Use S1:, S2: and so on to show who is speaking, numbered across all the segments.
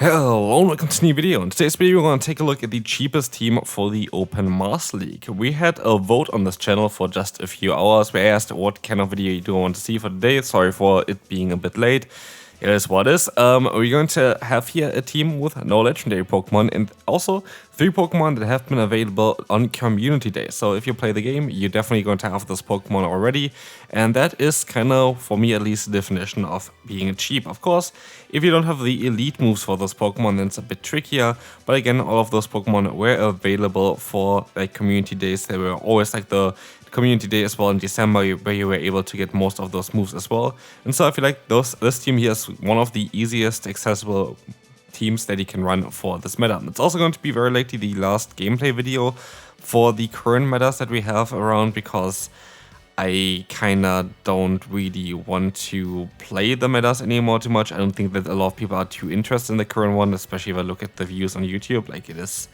S1: Hello and welcome to a new video. In today's video we're going to take a look at the cheapest team for the Open Maste League. We had a vote on this channel for just a few hours. We asked what kind of video you do want to see for today. Sorry for it being a bit late. It is what it is. We're going to have here a team with no legendary Pokemon and also 3 Pokemon that have been available on Community Day. So if you play the game, you're definitely going to have this Pokemon already. And that is kind of, for me at least, the definition of being cheap. Of course, if you don't have the elite moves for those Pokemon, then it's a bit trickier. But again, all of those Pokemon were available for like Community Days. They were always like the Community Day as well in December, where you were able to get most of those moves as well. And so I feel like this team here is one of the easiest accessible teams that you can run for this meta. It's also going to be very likely the last gameplay video for the current metas that we have around, because I kinda don't really want to play the metas anymore too much. I don't think that a lot of people are too interested in the current one, especially if I look at the views on YouTube. Like, it is,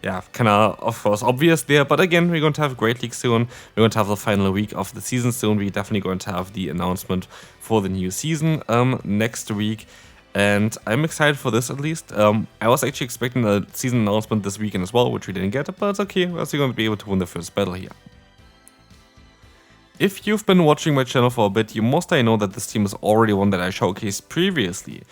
S1: yeah, kind of course obvious there. But again, we're going to have Great League soon. We're going to have the final week of the season soon. We're definitely going to have the announcement for the new season next week. And I'm excited for this at least. I was actually expecting a season announcement this weekend as well, which we didn't get, but it's okay. We're still going to be able to win the first battle here. If you've been watching my channel for a bit, you most likely know that this team is already one that I showcased previously.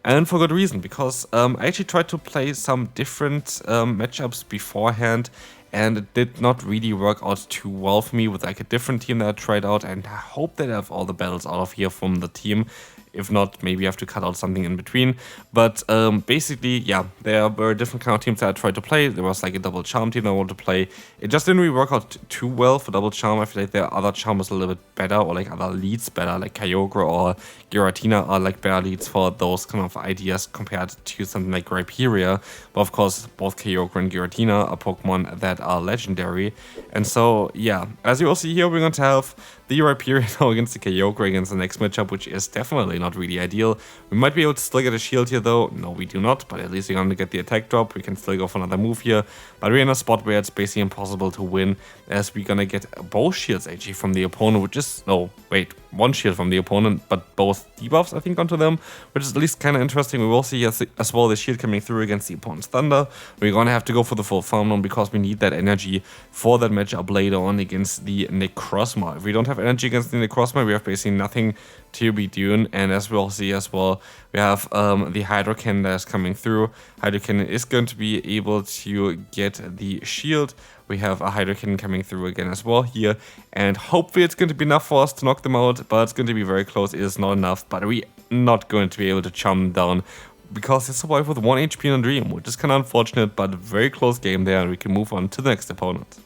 S1: And for good reason, because I actually tried to play some different matchups beforehand, and it did not really work out too well for me with like a different team that I tried out, and I hope that I have all the battles out of here from the team. If not, maybe I have to cut out something in between. But basically, yeah, there were different kind of teams that I tried to play. There was like a double charm team I wanted to play. It just didn't really work out too well for double charm. I feel like there are other charmers a little bit better, or like other leads better, like Kyogre or Giratina are like better leads for those kind of ideas compared to something like Rhyperior. But of course, both Kyogre and Giratina are Pokemon that are legendary. And so, yeah, as you will see here, we're going to have the Rhyperior now against the Kyogre against the next matchup, which is definitely not really ideal. We might be able to still get a shield here though. No, we do not, but at least we're going to get the attack drop. We can still go for another move here, but we're in a spot where it's basically impossible to win, as we're going to get both shields actually from the opponent, which is, no, wait, one shield from the opponent, but both debuffs I think onto them, which is at least kind of interesting. We will see as well the shield coming through against the opponent's Thunder. We're going to have to go for the full Farm Loan because we need that energy for that matchup later on against the Necrozma. If we don't have energy against the Necrozma, we have basically nothing to be doing. And as we'll see as well, we have the Hydro Cannon that's coming through. Hydro Cannon is going to be able to get the shield. We have a Hydro Cannon coming through again as well here, and hopefully it's going to be enough for us to knock them out, but it's going to be very close. It is not enough, but we're not going to be able to charm them down because they survived with 1 HP in a Dream, which is kind of unfortunate, but a very close game there, and we can move on to the next opponent.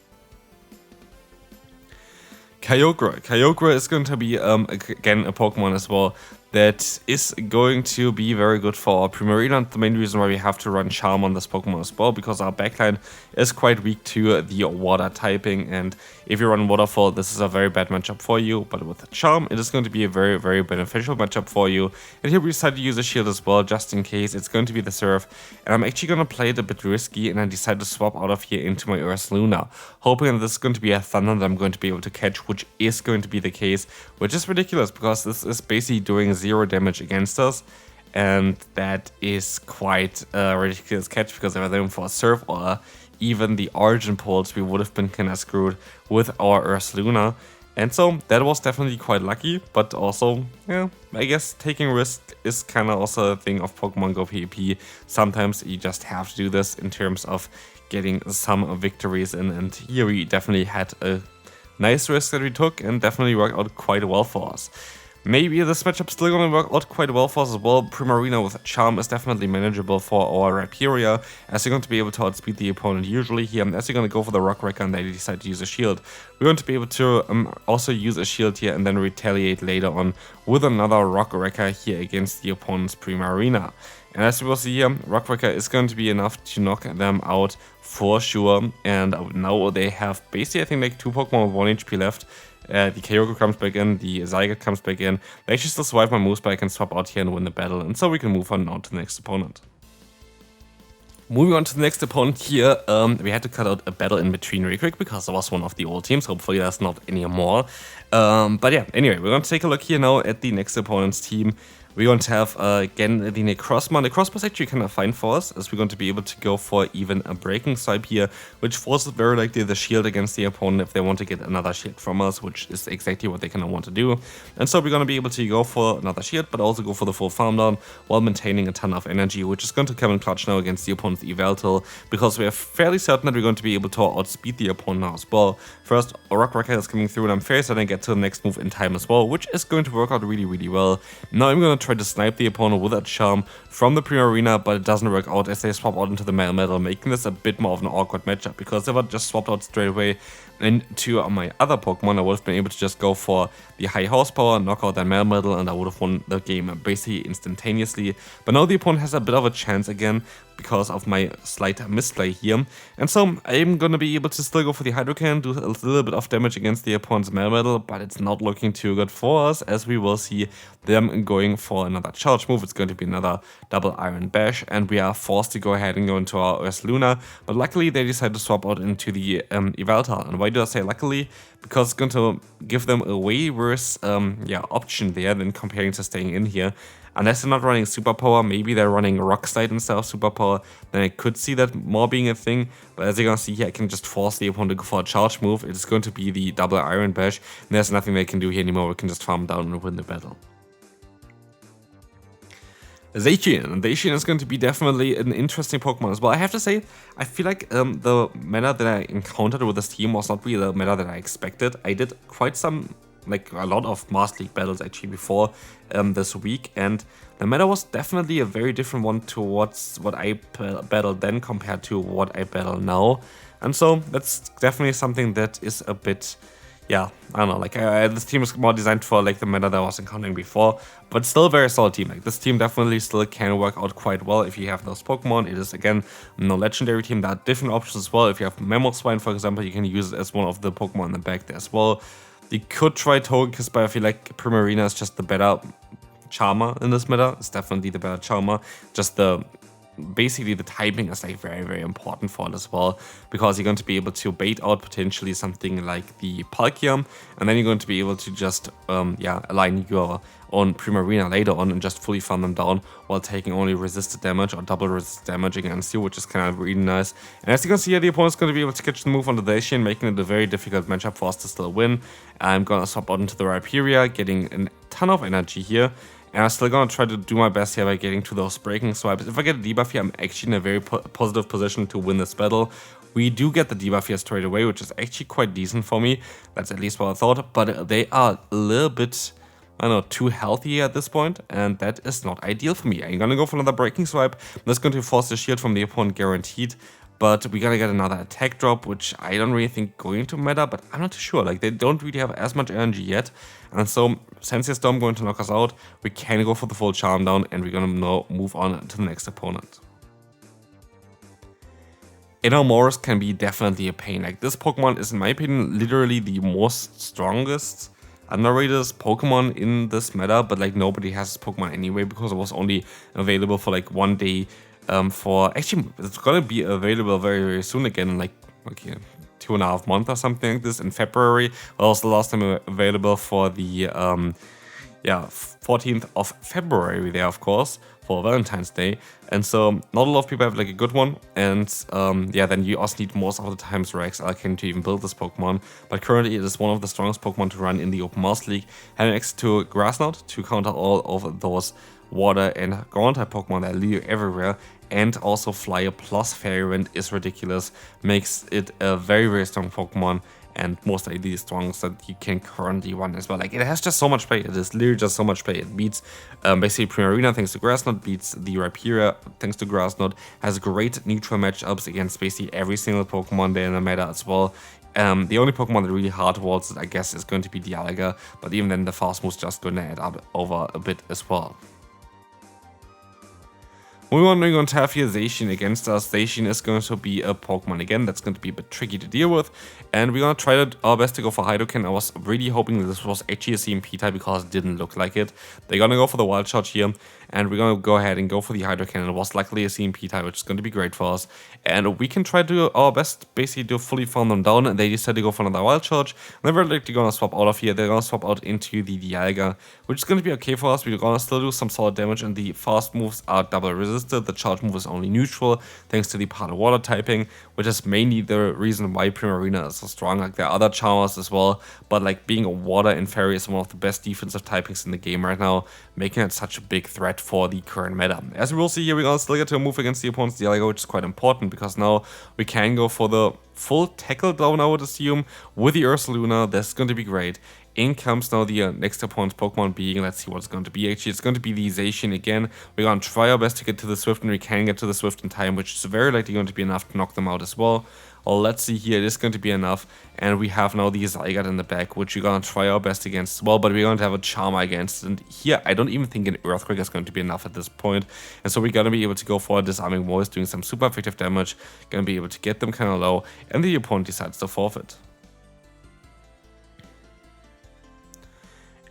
S1: Kyogre. Kyogre is going to be, again, a Pokemon as well that is going to be very good for our Primarina, and the main reason why we have to run Charm on this Pokemon as well, because our backline is quite weak to the water typing, and if you run Waterfall, this is a very bad matchup for you, but with Charm, it is going to be a very, very beneficial matchup for you. And here we decided to use a shield as well, just in case. It's going to be the Surf, and I'm actually going to play it a bit risky, and I decided to swap out of here into my Ursaluna, hoping that this is going to be a Thunder that I'm going to be able to catch, which is going to be the case, which is ridiculous, because this is basically doing 0 damage against us, and that is quite a ridiculous catch, because if I went for a Surf or even the Origin Pulse, we would have been kind of screwed with our Ursaluna. And so that was definitely quite lucky, but also, yeah, I guess taking risk is kind of also a thing of Pokemon Go PvP. Sometimes you just have to do this in terms of getting some victories in, and here we definitely had a nice risk that we took and definitely worked out quite well for us. Maybe this matchup still going to work out quite well for us as well. Primarina with Charm is definitely manageable for our Rhyperior, as you're going to be able to outspeed the opponent usually here. As you're going to go for the Rock Wrecker and they decide to use a shield, we're going to be able to also use a shield here and then retaliate later on with another Rock Wrecker here against the opponent's Primarina. And as we will see here, Rock Wrecker is going to be enough to knock them out for sure. And now they have basically, I think, like 2 Pokemon with 1 HP left. The Kyogre comes back in, the Zygarde comes back in. They actually still survive my moves, but I can swap out here and win the battle. And so we can move on now to the next opponent. Moving on to the next opponent here, we had to cut out a battle in between really quick because there was one of the old teams. Hopefully there's not any more. But yeah, anyway, we're going to take a look here now at the next opponent's team. We're going to have, again, the Necrozma. Necrozma is actually kind of fine for us, as we're going to be able to go for even a Breaking Swipe here, which forces very likely the shield against the opponent if they want to get another shield from us, which is exactly what they kind of want to do. And so we're going to be able to go for another shield, but also go for the full farm down while maintaining a ton of energy, which is going to come in clutch now against the opponent's Evaltal, because we are fairly certain that we're going to be able to outspeed the opponent now as well. First, Rock Rocket is coming through, and I'm fairly certain I get to the next move in time as well, which is going to work out really, really well. Now I'm going to try to snipe the opponent with a charm from the Primarina, but it doesn't work out as they swap out into the Metal, making this a bit more of an awkward matchup, because if I just swapped out straight away into my other Pokemon, I would have been able to just go for the high horsepower, knock out that Metal, and I would have won the game basically instantaneously. But now the opponent has a bit of a chance again, because of my slight misplay here. And so I'm gonna be able to still go for the Hydrocan, do a little bit of damage against the opponent's Metal, but it's not looking too good for us, as we will see them going for another charge move. It's going to be another double Iron Bash, and we are forced to go ahead and go into our Ursaluna. But luckily they decided to swap out into the Evaltal. And why do I say luckily? Because it's going to give them a way worse option there than comparing to staying in here. Unless they're not running Superpower, maybe they're running Rock Slide instead of Superpower, then I could see that more being a thing. But as you're gonna see here, I can just force the opponent to go for a charge move. It's going to be the double Iron Bash, and there's nothing they can do here anymore. We can just farm down and win the battle. Zacian is going to be definitely an interesting Pokemon as well. I have to say, I feel like the meta that I encountered with this team was not really the meta that I expected. I did quite some, like a lot of Master League battles actually before this week, and the meta was definitely a very different one towards what I battled then compared to what I battle now. And so that's definitely something that is a bit, yeah, I don't know, like this team is more designed for like the meta that I was encountering before, but still a very solid team. Like this team definitely still can work out quite well if you have those Pokemon. It is again no legendary team. There are different options as well. If you have Mamoswine, for example, you can use it as one of the Pokemon in the back there as well. You could try Togekiss, but I feel like Primarina is just the better Charmer in this meta. It's definitely the better Charmer. Just basically the typing is like very, very important for it as well, because you're going to be able to bait out potentially something like the Palkia, and then you're going to be able to just align your own Primarina later on and just fully farm them down while taking only resisted damage or double resisted damage against you, which is kind of really nice. And as you can see here, the opponent's going to be able to catch the move on the Zacian, making it a very difficult matchup for us to still win. I'm going to swap out into the Rhyperior, getting a ton of energy here. And I'm still going to try to do my best here by getting to those breaking swipes. If I get a debuff here, I'm actually in a very positive position to win this battle. We do get the debuff here straight away, which is actually quite decent for me. That's at least what I thought. But they are a little bit, I don't know, too healthy at this point, and that is not ideal for me. I'm going to go for another breaking swipe. That's going to force the shield from the opponent guaranteed. But we're gonna get another attack drop, which I don't really think going to matter, but I'm not too sure. Like, they don't really have as much energy yet. And so, Sensei Storm going to knock us out, we can go for the full charm down, and we're gonna now move on to the next opponent. Morris can be definitely a pain. Like, this Pokemon is, in my opinion, literally the most strongest underrated Pokemon in this meta, but like nobody has this Pokemon anyway, because it was only available for like 1 day. Actually, it's gonna be available very, very soon again, in like 2.5 months or something like this, in February. Well, also the last time available for the 14th of February there, of course, for Valentine's Day. And so not a lot of people have like a good one, and then you also need most of the times Rex Alkane to even build this Pokemon. But currently it is one of the strongest Pokemon to run in the Open Master League, having access to Grass Knot to counter all of those water and ground type Pokemon that lead everywhere, and also Flyer plus Fairy Wind is ridiculous, makes it a very, very strong Pokemon, and most likely the strongest that you can currently run as well. Like, it has just so much play. It is literally just so much play. It beats basically Primarina thanks to Grass Knot, beats the Rhyperior thanks to Grass Knot, has great neutral matchups against basically every single Pokemon there in the meta as well. The only Pokemon that really hard towards it, I guess, is going to be Dialga, but even then the fast move's just going to add up over a bit as well. Moving on, we're going to have here Zacian against us. Zacian is going to be a Pokemon again that's going to be a bit tricky to deal with, and we're going to try our best to go for Hydrocan. I was really hoping that this was actually a CMP type because it didn't look like it. They're going to go for the Wild Charge here, and we're going to go ahead and go for the Hydro Cannon. It was luckily a CMP type, which is going to be great for us, and we can try to do our best basically to fully farm them down, and they decided to go for another Wild Charge. And they're likely going to swap out of here. They're going to swap out into the Dialga, which is going to be okay for us. We're going to still do some solid damage, and the fast moves are double resisted. The charge move is only neutral, thanks to the part of water typing, which is mainly the reason why Primarina is so strong. Like, there are other Charmers as well, but like being a water and fairy is one of the best defensive typings in the game right now, making it such a big threat for the current meta. As we will see here, we're going to still get to a move against the opponent's Dialga, which is quite important, because now we can go for the full tackle down, I would assume, with the Ursaluna. That's going to be great. In comes now the next opponent's Pokemon being, let's see what it's going to be actually. It's going to be the Zacian again. We're going to try our best to get to the Swift, and we can get to the Swift in time, which is very likely going to be enough to knock them out as well. Well, let's see here, it is going to be enough, and we have now the Zygarde in the back, which we're going to try our best against as well, but we're going to have a Charmer against, and here I don't even think an Earthquake is going to be enough at this point, and so we're going to be able to go for a Disarming Voice, doing some super effective damage, going to be able to get them kind of low, and the opponent decides to forfeit.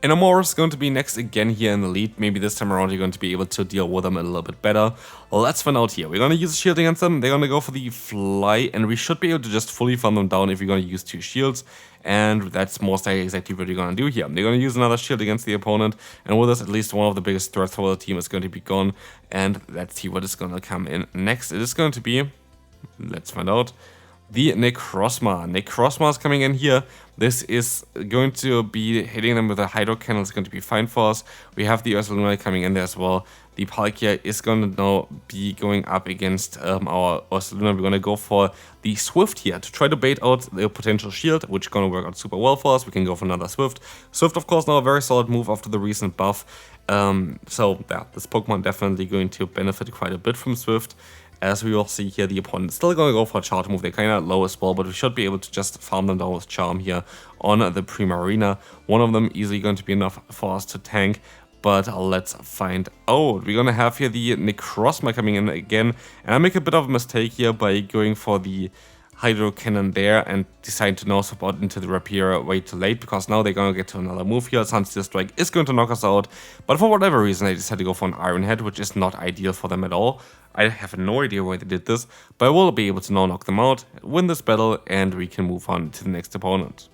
S1: And Amora is going to be next again here in the lead. Maybe this time around you're going to be able to deal with them a little bit better. Well, let's find out here. We're going to use a shield against them. They're going to go for the Fly, and we should be able to just fully farm them down if we're going to use 2 shields. And that's most likely exactly what you're going to do here. They're going to use another shield against the opponent, and with this, at least one of the biggest threats for the team is going to be gone. And let's see what is going to come in next. It is going to be, let's find out, the Necrozma. Necrozma is coming in here. This is going to be hitting them with a Hydro Cannon. It's going to be fine for us. We have the Ursaluna coming in there as well. The Palkia is going to now be going up against our Ursaluna. We're going to go for the Swift here to try to bait out the potential shield, which is going to work out super well for us. We can go for another Swift. Swift, of course, now a very solid move after the recent buff. So yeah, this Pokemon definitely going to benefit quite a bit from Swift. As we will see here, the opponent is still going to go for a Charge move. They're kind of low as well, but we should be able to just farm them down with Charm here on the Primarina. One of them easily going to be enough for us to tank, but let's find out. We're going to have here the Necrozma coming in again, and I make a bit of a mistake here by going for the Hydro Cannon there and decide to now support into the Rapier way too late, because now they're going to get to another move here. Sunsteel Strike is going to knock us out, but for whatever reason they decided to go for an Iron Head, which is not ideal for them at all. I have no idea why they did this, but I will be able to now knock them out, win this battle, and we can move on to the next opponent.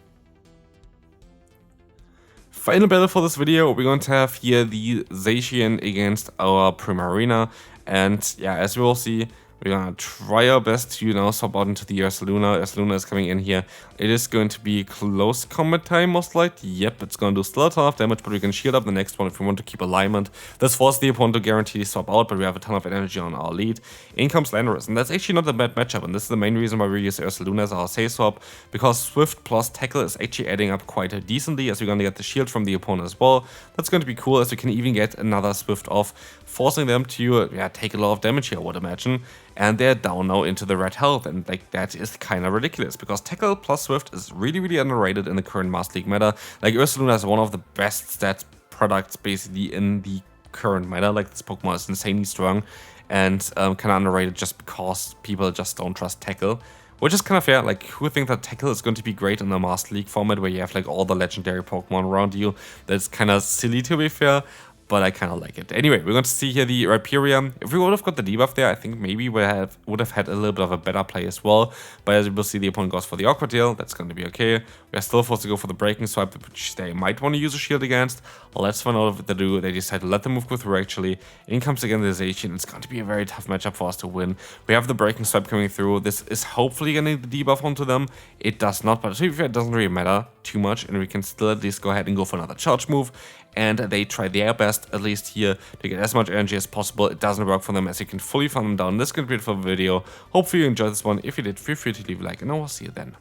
S1: Final battle for this video, we're going to have here the Zacian against our Primarina, and yeah, as we will see, we're going to try our best to now swap out into the Ursaluna. Ursaluna is coming in here. It is going to be close combat time, most likely. Yep, it's going to do still a ton of damage, but we can shield up the next one if we want to keep alignment. This forces the opponent to guarantee swap out, but we have a ton of energy on our lead. In comes Landorus, and that's actually not a bad matchup, and this is the main reason why we use Ursaluna as our safe swap, because Swift plus Tackle is actually adding up quite decently, as we're going to get the shield from the opponent as well. That's going to be cool, as we can even get another Swift off, forcing them to take a lot of damage here, I would imagine. And they're down now into the red health, and like that is kind of ridiculous, because Tackle plus Swift is really underrated in the current Master League meta. Like, Ursaluna is one of the best stat products basically in the current meta. Like, this Pokemon is insanely strong and kind of underrated just because people just don't trust Tackle, which is kind of fair. Like, who would think that Tackle is going to be great in the Master League format where you have like all the legendary Pokemon around you? That's kind of silly, to be fair, but I kind of like it. Anyway, we're going to see here the Rhyperior. If we would have got the debuff there, I think maybe we would have had a little bit of a better play as well. But as you will see, the opponent goes for the Aqua Tail. That's going to be okay. We are still forced to go for the Breaking Swipe, which they might want to use a shield against. Let's find out what they do. They decide to let them move go through, actually. In comes again the Zacian. It's going to be a very tough matchup for us to win. We have the Breaking Swipe coming through. This is hopefully going to need the debuff onto them. It does not, but to be fair, it doesn't really matter too much, and we can still at least go ahead and go for another Charge move. And they try their best, at least here, to get as much energy as possible. It doesn't work for them, as you can fully farm them down. This is going to be it for the video. Hopefully you enjoyed this one. If you did, feel free to leave a like, and I will see you then.